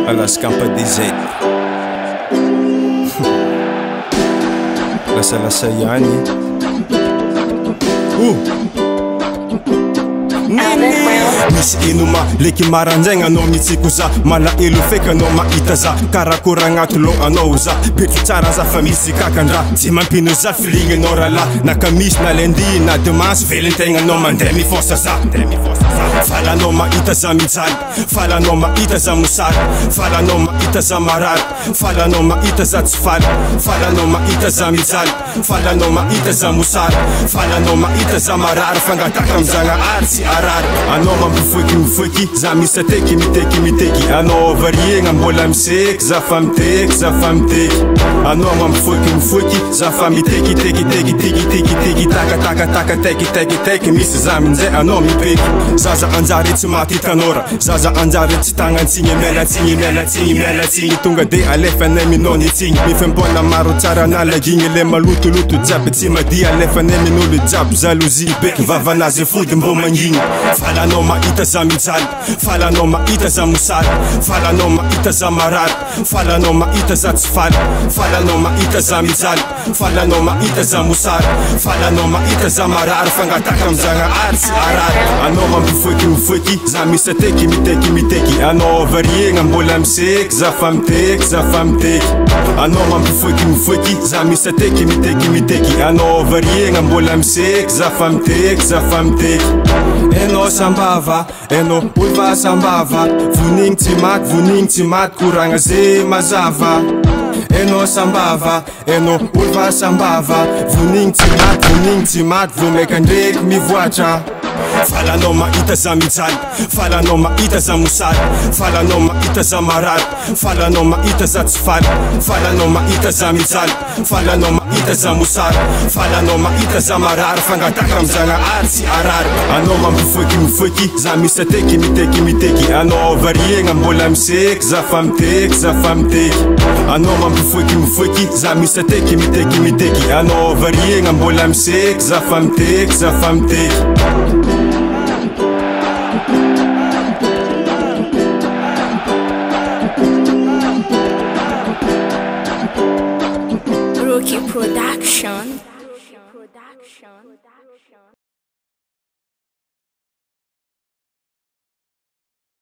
alla scampa di Z. Lasa yani. Misy inoma leky maranjaigna anao mitsiko za malahelo feky anao mahita za karakory agnaty lo anao za petry tsara za fa misy kakandra tsy mampino za filigninao rahalahy na kamisy na lundi na dimanche velintegna anao mandeha mifosa za falanao mahita za mijaly falanao mahita za mosary falanao mahita za marary falanao mahita za tsy faly falanao mahita za mijaly falanao mahita za mosary falanao mahita za marary fangataka am'zagnahary tsy arary anao mampifoeky za misy ateky miteky anao variegna mbola miseky za fa miteky anao mampifoeky za fa miteky taka teky misy za minjay anao mipeky zaza anjary tsy maty tanora zaza anjary tsy tagnantsigny mialatsigny tonga de alefanay minony tsigny mifempona maro tsara nalagigny le malotoloto jiaby tsy madi alefanay minolo jiaby jalousie beky vavanazy fody mbo mangigny falanao mahita za mijaly falanao mahita za mosary falanao mahita za marary falanao mahita za tsy faly falanao mahita za mijaly falanao mahita za mosary falanao mahita za marary fangataka am'zagnahary tsy arary anao mampifoeky za misy ateky miteky anao variegna mbola miseky za fa miteky anao mampifoeky za misy ateky miteky anao variegna mbola miseky za fa miteky enao sambava enao olo sambava vonigny tsy maty koragna ze mazava enao sambava enao olo sambava vonigny tsy maty vomeka ndraiky mivoatra falanao mahita za mijaly falanao mahita za mosary falanao mahita za marary falanao mahita za tsy faly falanao mahita za mijaly falanao mahita za mosary falanao mahita za marary fangataka am'zagnahary tsy arary anao mampifoeky za misy ateky miteky anao variegna mbola miseky za fa miteky anao mampifoeky za misy ateky miteky anao variegna mbola miseky za fa miteky Rookie Production.